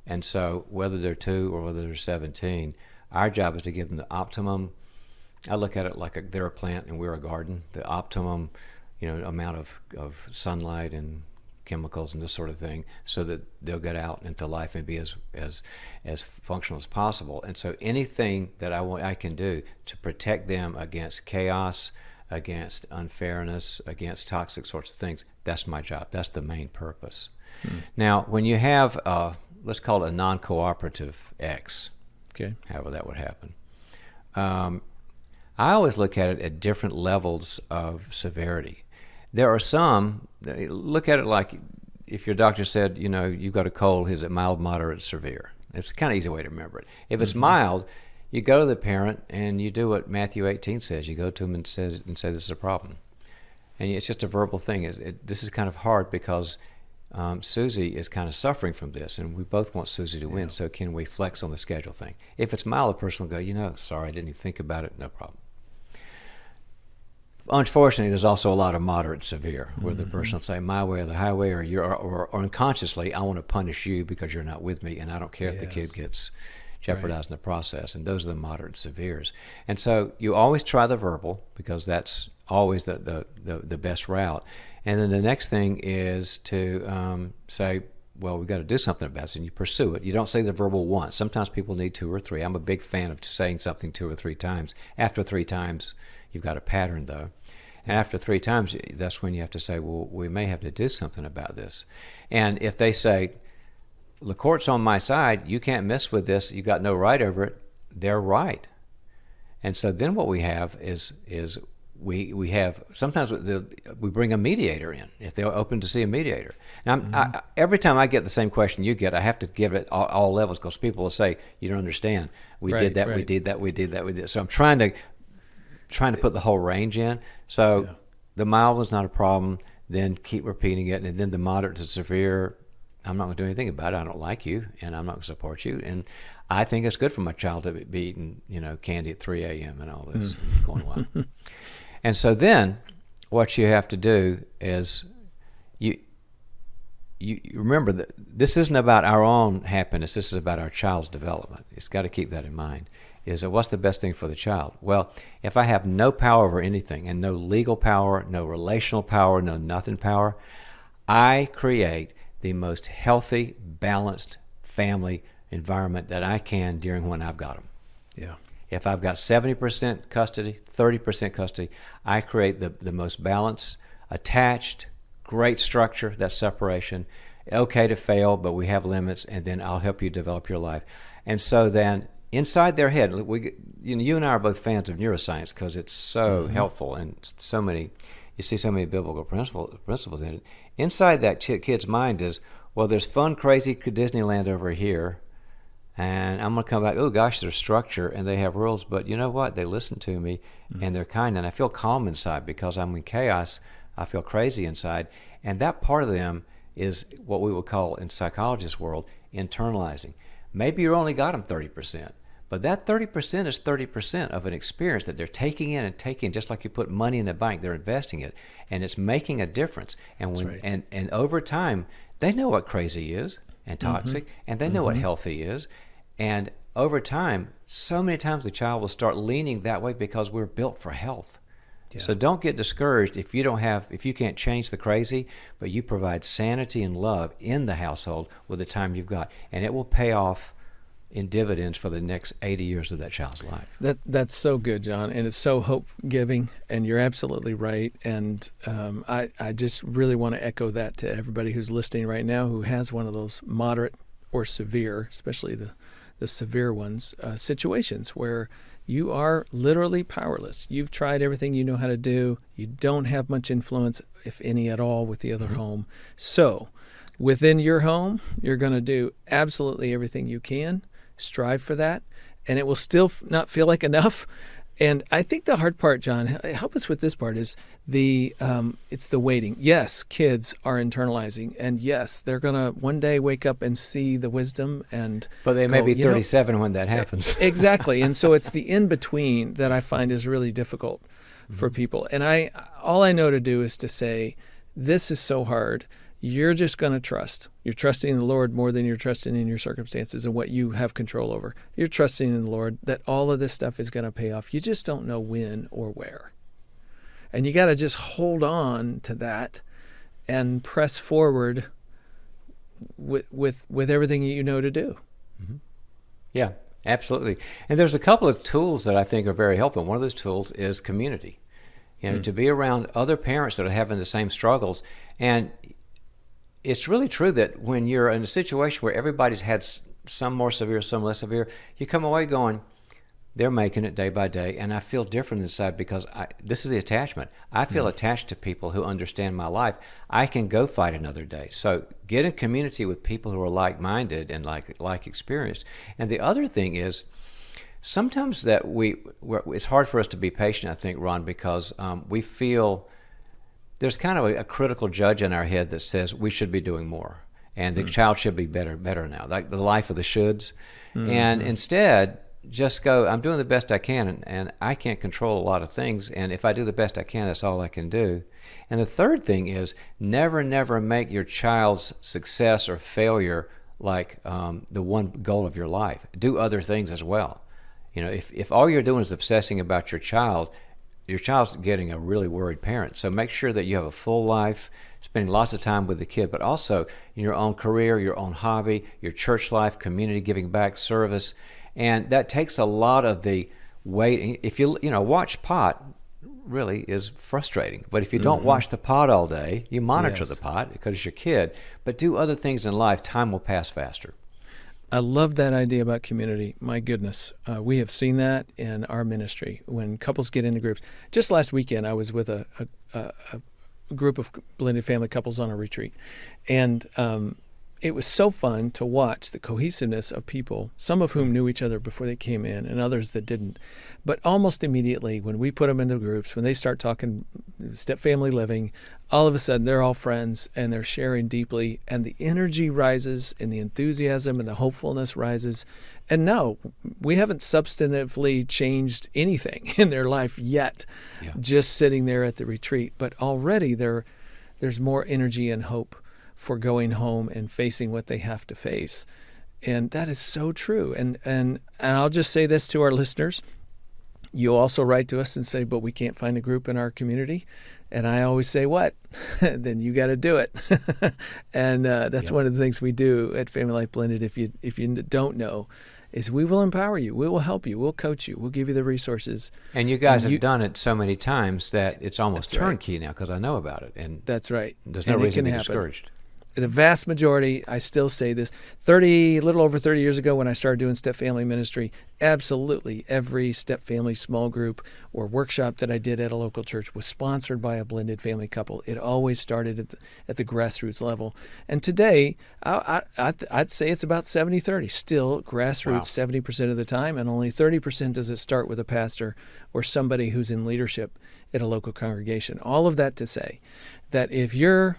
And so whether they're 2 or whether they're 17, our job is to give them the optimum. I look at it like they're a plant and we're a garden, the optimum amount of sunlight and chemicals and this sort of thing, so that they'll get out into life and be as functional as possible. And so anything that I can do to protect them against chaos, against unfairness, against toxic sorts of things, that's my job. That's the main purpose. Now, when you have, let's call it a non-cooperative ex, okay, however that would happen, I always look at it at different levels of severity. There are some, look at it like if your doctor said, you've got a cold, is it mild, moderate, severe? It's kind of easy way to remember it. If it's mild, you go to the parent and you do what Matthew 18 says. You go to them and say, this is a problem. And it's just a verbal thing. This is kind of hard because Susie is kind of suffering from this, and we both want Susie to win, so can we flex on the schedule thing? If it's mild, the person will go, sorry, I didn't even think about it, no problem. Unfortunately, there's also a lot of moderate severe, where the person will say, my way or the highway, or unconsciously, I want to punish you because you're not with me, and I don't care if the kid gets jeopardized in the process. And those are the moderate severes. And so you always try the verbal, because that's always the best route. And then the next thing is to say, well, we've got to do something about this, and you pursue it. You don't say the verbal once. Sometimes people need 2 or 3. I'm a big fan of saying something 2 or 3 times. After 3 times, you've got a pattern, though. And after 3 times, that's when you have to say, well, we may have to do something about this. And if they say, the court's on my side, you can't mess with this, you got no right over it, they're right. And so then what we have is we have, sometimes we bring a mediator in, if they're open to see a mediator. Now, every time I get the same question you get, I have to give it all levels, because people will say, you don't understand. We did that, we did that, we did that, we did. So I'm trying to put the whole range in. So the mild was not a problem, then keep repeating it, and then the moderate to severe, I'm not going to do anything about it. I don't like you, and I'm not going to support you. And I think it's good for my child to be eating, candy at 3 a.m. and all this going on. And so then what you have to do is you remember that this isn't about our own happiness. This is about our child's development. It's got to keep that in mind. Is what's the best thing for the child? Well, if I have no power over anything, and no legal power, no relational power, no nothing power, I create the most healthy, balanced family environment that I can during when I've got them. Yeah. If I've got 70% custody, 30% custody, I create the most balanced, attached, great structure, that separation. Okay to fail, but we have limits, and then I'll help you develop your life. And so then inside their head, you and I are both fans of neuroscience because it's so helpful, and you see so many biblical principles in it. Inside that kid's mind is, well, there's fun, crazy Disneyland over here, and I'm going to come back, oh gosh, there's structure and they have rules, but you know what? They listen to me and they're kind, and I feel calm inside because I'm in chaos. I feel crazy inside. And that part of them is what we would call in psychologist's world internalizing. Maybe you only got them 30%, but that 30% is 30% of an experience that they're taking in and taking, just like you put money in a bank, they're investing it, and it's making a difference. And when right. and over time, they know what crazy is and toxic, and they know what healthy is. And over time, so many times the child will start leaning that way because we're built for health. Yeah. So don't get discouraged if you can't change the crazy, but you provide sanity and love in the household with the time you've got, and it will pay off in dividends for the next 80 years of that child's life. That's so good, John, and it's so hope-giving, and you're absolutely right. And I just really want to echo that to everybody who's listening right now who has one of those moderate or severe, especially the severe ones, situations where you are literally powerless. You've tried everything you know how to do. You don't have much influence, if any at all, with the other home. So within your home, you're going to do absolutely everything you can. Strive for that, and it will still not feel like enough. And I think the hard part, John, help us with this part, is it's the waiting. Yes, kids are internalizing, and yes, they're going to one day wake up and see the wisdom. But they may be 37 when that happens. Exactly. And so it's the in-between that I find is really difficult for people. And all I know to do is to say, this is so hard. You're just going to trust. You're trusting in the Lord more than you're trusting in your circumstances and what you have control over. You're trusting in the Lord that all of this stuff is going to pay off. You just don't know when or where. And you got to just hold on to that and press forward with everything you know to do. Mm-hmm. Yeah, absolutely. And there's a couple of tools that I think are very helpful. One of those tools is community. To be around other parents that are having the same struggles. And it's really true that when you're in a situation where everybody's had some more severe, some less severe, you come away going, they're making it day by day, and I feel different inside because this is the attachment. I feel attached to people who understand my life. I can go fight another day. So get in community with people who are like-minded and like experienced. And the other thing is, sometimes that it's hard for us to be patient, I think, Ron, because we feel there's kind of a critical judge in our head that says we should be doing more, and the child should be better now, like the life of the shoulds. And instead, just go, I'm doing the best I can, and I can't control a lot of things, and if I do the best I can, that's all I can do. And the third thing is never make your child's success or failure like the one goal of your life. Do other things as well. If all you're doing is obsessing about your child's getting a really worried parent. So make sure that you have a full life, spending lots of time with the kid, but also in your own career, your own hobby, your church life, community, giving back, service. And that takes a lot of the weight. If watch pot really is frustrating. But if you don't watch the pot all day, you monitor the pot because it's your kid, but do other things in life, time will pass faster. I love that idea about community. My goodness. We have seen that in our ministry when couples get into groups. Just last weekend, I was with a group of blended family couples on a retreat. And it was so fun to watch the cohesiveness of people, some of whom knew each other before they came in and others that didn't. But almost immediately when we put them into groups, when they start talking step family living, all of a sudden they're all friends and they're sharing deeply, and the energy rises and the enthusiasm and the hopefulness rises. And no, we haven't substantively changed anything in their life yet, just sitting there at the retreat. But already there's more energy and hope for going home and facing what they have to face. And that is so true. And I'll just say this to our listeners. You also write to us and say, but we can't find a group in our community. And I always say, what? Then you got to do it. And that's one of the things we do at Family Life Blended. If you don't know, is we will empower you. We will help you. We'll coach you. We'll give you the resources. And you guys have done it so many times that it's almost turnkey now because I know about it. And that's right. There's no reason to be discouraged. The vast majority, I still say this, a little over 30 years ago when I started doing step family ministry, absolutely every step family small group or workshop that I did at a local church was sponsored by a blended family couple. It always started at the grassroots level. And today, I'd say it's about 70-30, still grassroots 70% of the time, and only 30% does it start with a pastor or somebody who's in leadership at a local congregation. All of that to say that if you're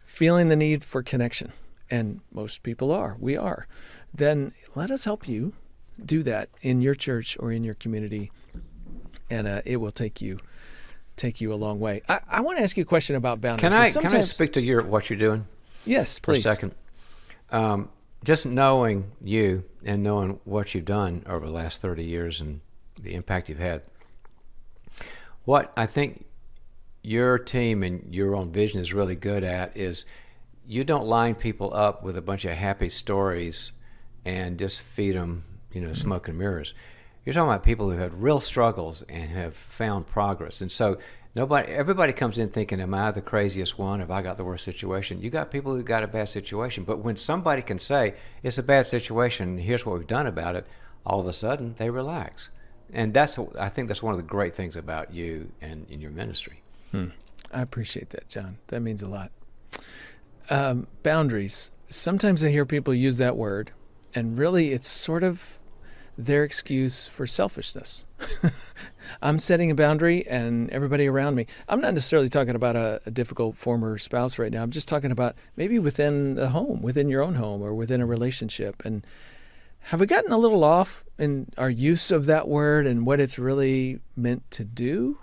feeling the need for connection, and most people we are, then let us help you do that in your church or in your community, and it will take you a long way. I want to ask you a question about boundaries. Can I speak to what you're doing? Yes, please. For a second. Just knowing you and knowing what you've done over the last 30 years and the impact you've had, what I think your team and your own vision is really good at is you don't line people up with a bunch of happy stories and just feed them, smoke and mirrors. You're talking about people who had real struggles and have found progress. And so everybody comes in thinking, am I the craziest one? Have I got the worst situation? You got people who got a bad situation. But when somebody can say, it's a bad situation, here's what we've done about it, all of a sudden they relax. And I think that's one of the great things about you and in your ministry. I appreciate that, John. That means a lot. Boundaries. Sometimes I hear people use that word, and really it's sort of their excuse for selfishness. I'm setting a boundary and everybody around me. I'm not necessarily talking about a difficult former spouse right now. I'm just talking about maybe within a home, within your own home or within a relationship. And have we gotten a little off in our use of that word and what it's really meant to do?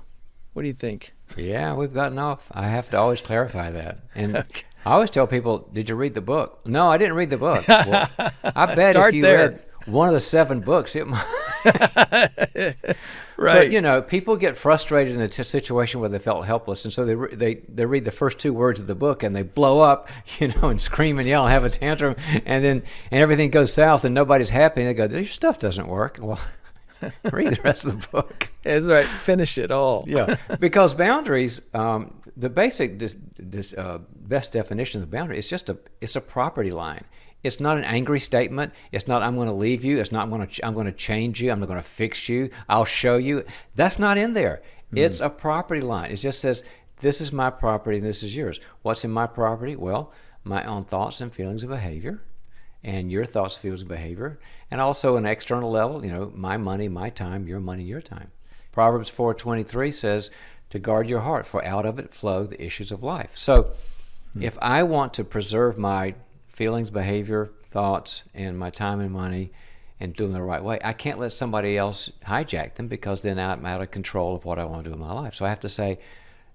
What do you think? Yeah, we've gotten off. I have to always clarify that. And okay. I always tell people, did you read the book? No, I didn't read the book. Well, I bet if you read one of the 7 books, it might. Right. But, people get frustrated in a situation where they felt helpless. And so they read the first 2 words of the book and they blow up, and scream and yell and have a tantrum. And everything goes south and nobody's happy. And they go, your stuff doesn't work. Well, read the rest of the book. That's right. Finish it all. Yeah, because boundaries, the basic best definition of boundary is it's a property line. It's not an angry statement. It's not I'm going to leave you. It's not I'm going to change you. I'm not going to fix you. I'll show you. That's not in there. It's a property line. It just says this is my property and this is yours. What's in my property? Well, my own thoughts and feelings of behavior, and your thoughts, feelings, and behavior, and also an external level, my money, my time, your money, your time. Proverbs 4:23 says to guard your heart, for out of it flow the issues of life. So if I want to preserve my feelings, behavior, thoughts, and my time and money and do them the right way, I can't let somebody else hijack them because then I'm out of control of what I want to do in my life. So I have to say,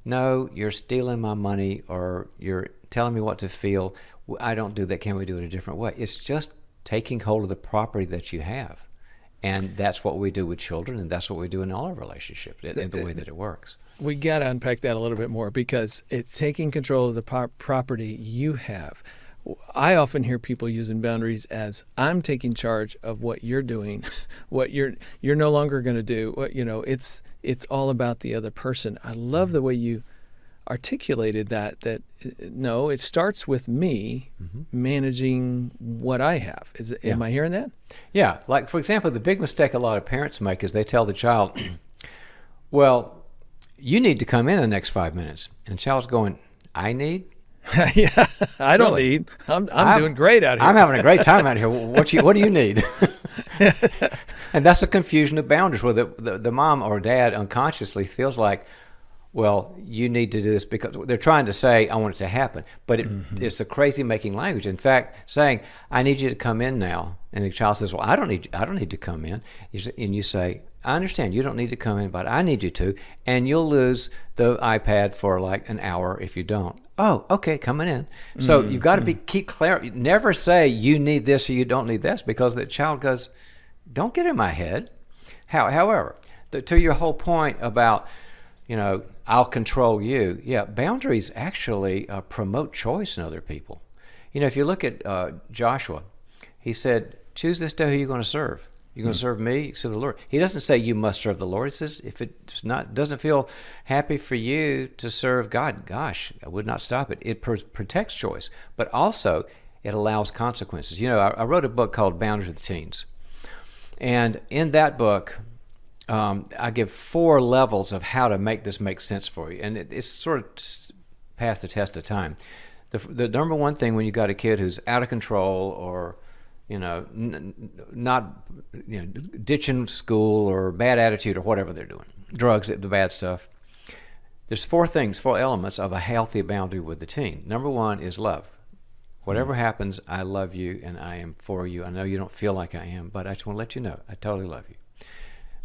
no, you're stealing my money or you're telling me what to feel. I don't do that. Can we do it a different way? It's just taking hold of the property that you have. And that's what we do with children, and that's what we do in all our relationships, in the way that it works. We got to unpack that a little bit more because it's taking control of the property you have. I often hear people using boundaries as I'm taking charge of what you're doing, what you're no longer going to do. It's all about the other person. I love the way you articulated that no, it starts with me managing what I have. Am I hearing that? Yeah. Like, for example, the big mistake a lot of parents make is they tell the child, well, you need to come in the next 5 minutes. And the child's going, I need? Yeah, I don't need. I'm doing great out here. I'm having a great time out here. What do you need? And that's a confusion of boundaries where the mom or dad unconsciously feels like, well, you need to do this because they're trying to say, I want it to happen. But it's a crazy making language. In fact, saying, I need you to come in now. And the child says, well, I don't need to come in. And you say, I understand you don't need to come in, but I need you to. And you'll lose the iPad for like an hour if you don't. Oh, okay, coming in. So you've got to keep clear. Never say you need this or you don't need this because the child goes, don't get in my head. However, to your whole point about, I'll control you. Yeah, boundaries actually promote choice in other people. If you look at Joshua, he said, choose this day who you're going to serve. You're going to serve me, serve the Lord. He doesn't say you must serve the Lord. He says if it doesn't feel happy for you to serve God, gosh, I would not stop it. It protects choice, but also it allows consequences. You know, I wrote a book called Boundaries with Teens. And in that book, I give 4 levels of how to make this make sense for you. And it's sort of past the test of time. The number one thing when you got a kid who's out of control or not ditching school or bad attitude or whatever they're doing, drugs, the bad stuff. There's 4 elements of a healthy boundary with the teen. Number 1 is love. Whatever happens, I love you and I am for you. I know you don't feel like I am, but I just want to let you know I totally love you.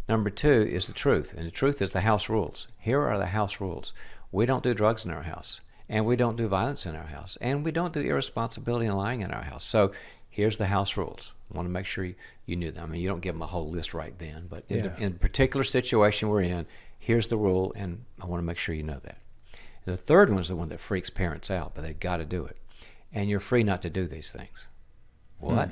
Number 2 is the truth, and the truth is the house rules. Here are the house rules. We don't do drugs in our house, and we don't do violence in our house, and we don't do irresponsibility and lying in our house. So here's the house rules. I want to make sure you knew them. I mean, you don't give them a whole list right then, but in the particular situation we're in, here's the rule, and I want to make sure you know that. And the third one is the one that freaks parents out, but they've got to do it. And you're free not to do these things. What?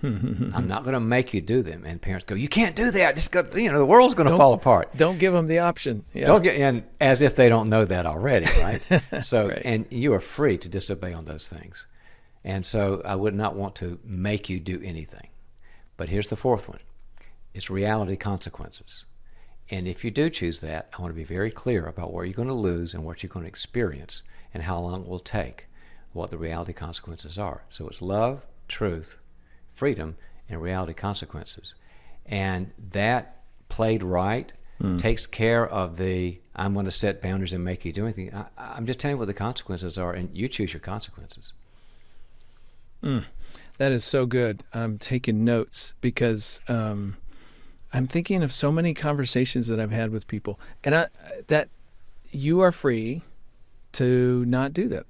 I'm not going to make you do them. And parents go, you can't do that. Just go, the world's going to fall apart. Don't give them the option. Yeah. Don't get, and as if they don't know that already, right? So, right. And you are free to disobey on those things. And so I would not want to make you do anything. But here's the 4th one. It's reality consequences. And if you do choose that, I want to be very clear about where you're going to lose and what you're going to experience and how long it will take, what the reality consequences are. So it's love, truth, freedom, and reality consequences. And that played right takes care of the I'm going to set boundaries and make you do anything. I'm just telling you what the consequences are, and you choose your consequences. That is so good. I'm taking notes because I'm thinking of so many conversations that I've had with people, and that you are free to not do that.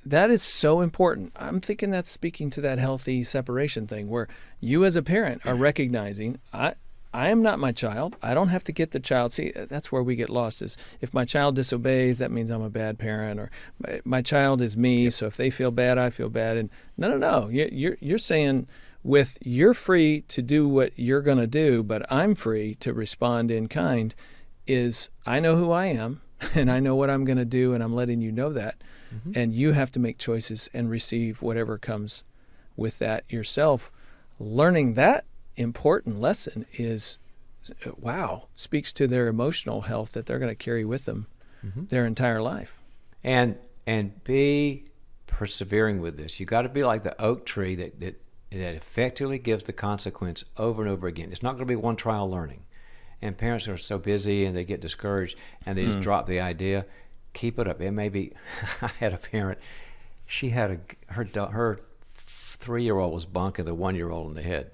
That is so important. I'm thinking that's speaking to that healthy separation thing where you as a parent are recognizing, I am not my child. I don't have to get the child. See, that's where we get lost is if my child disobeys, that means I'm a bad parent, or my child is me. Yep. So if they feel bad, I feel bad. And no. You're saying you're free to do what you're going to do, but I'm free to respond in kind is I know who I am and I know what I'm going to do, and I'm letting you know that. Mm-hmm. And you have to make choices and receive whatever comes with that yourself. Learning that important lesson is, speaks to their emotional health that they're going to carry with them their entire life. And be persevering with this. You got to be like the oak tree that effectively gives the consequence over and over again. It's not going to be one trial learning. And parents are so busy and they get discouraged and they just drop the idea. Keep it up. It may be. I had a parent. She had her 3-year-old was bonking the 1-year-old in the head,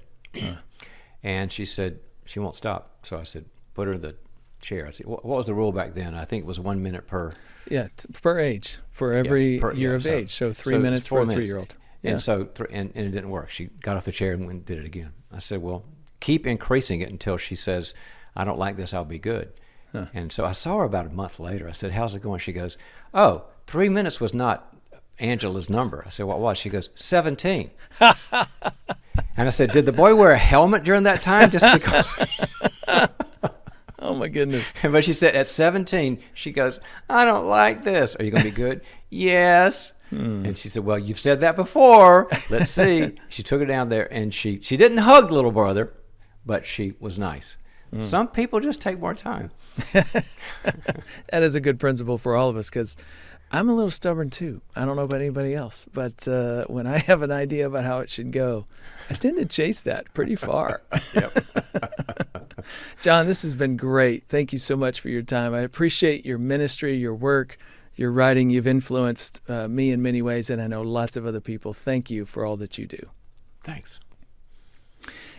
and she said she won't stop. So I said, put her in the chair. I said, what was the rule back then? I think it was 1 minute per. Yeah, per age for every year of age. So 3 minutes for a 3-year-old. Yeah. And so and it didn't work. She got off the chair and went and did it again. I said, well, keep increasing it until she says, I don't like this. I'll be good. Huh. And so I saw her about a month later. I said, how's it going? She goes, 3 minutes was not Angela's number. I said, what was? She goes, 17. And I said, did the boy wear a helmet during that time? Just because. Oh, my goodness. But she said at 17, she goes, I don't like this. Are you going to be good? Yes. And she said, well, you've said that before. Let's see. She took her down there, and she didn't hug little brother, but she was nice. Some people just take more time. That is a good principle for all of us because I'm a little stubborn too. I don't know about anybody else, but when I have an idea about how it should go, I tend to chase that pretty far. Yep. John, this has been great. Thank you so much for your time. I appreciate your ministry, your work, your writing. You've influenced me in many ways, and I know lots of other people. Thank you for all that you do. Thanks.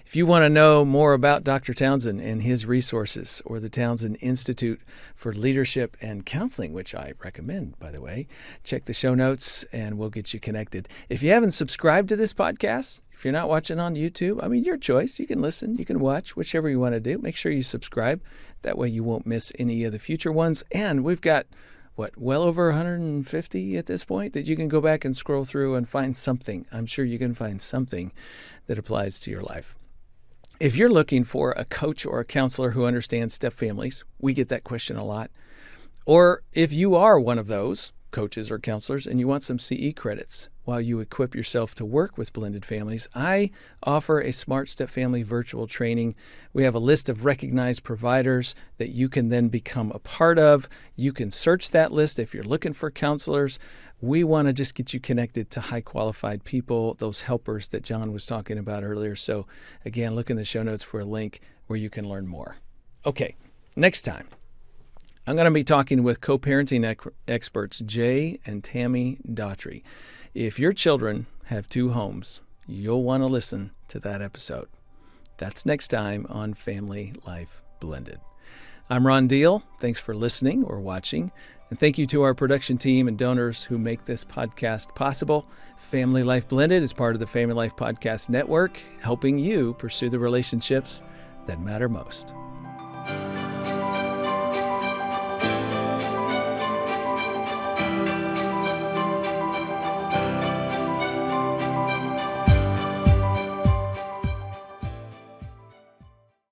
If you want to know more about Dr. Townsend and his resources or the Townsend Institute for Leadership and Counseling, which I recommend, by the way, check the show notes and we'll get you connected. If you haven't subscribed to this podcast, if you're not watching on YouTube, your choice. You can listen, you can watch, whichever you want to do. Make sure you subscribe. That way you won't miss any of the future ones. And we've got, well over 150 at this point that you can go back and scroll through and find something. I'm sure you can find something that applies to your life. If you're looking for a coach or a counselor who understands step families, we get that question a lot. Or if you are one of those coaches or counselors and you want some CE credits while you equip yourself to work with blended families, I offer a Smart Step Family virtual training. We have a list of recognized providers that you can then become a part of. You can search that list if you're looking for counselors. We want to just get you connected to high qualified people, those helpers that John was talking about earlier. So again, look in the show notes for a link where you can learn more. Okay, next time, I'm going to be talking with co-parenting experts Jay and Tammy Daughtry. If your children have two homes, you'll want to listen to that episode. That's next time on Family Life Blended. I'm Ron Deal. Thanks for listening or watching. And thank you to our production team and donors who make this podcast possible. Family Life Blended is part of the Family Life Podcast Network, helping you pursue the relationships that matter most.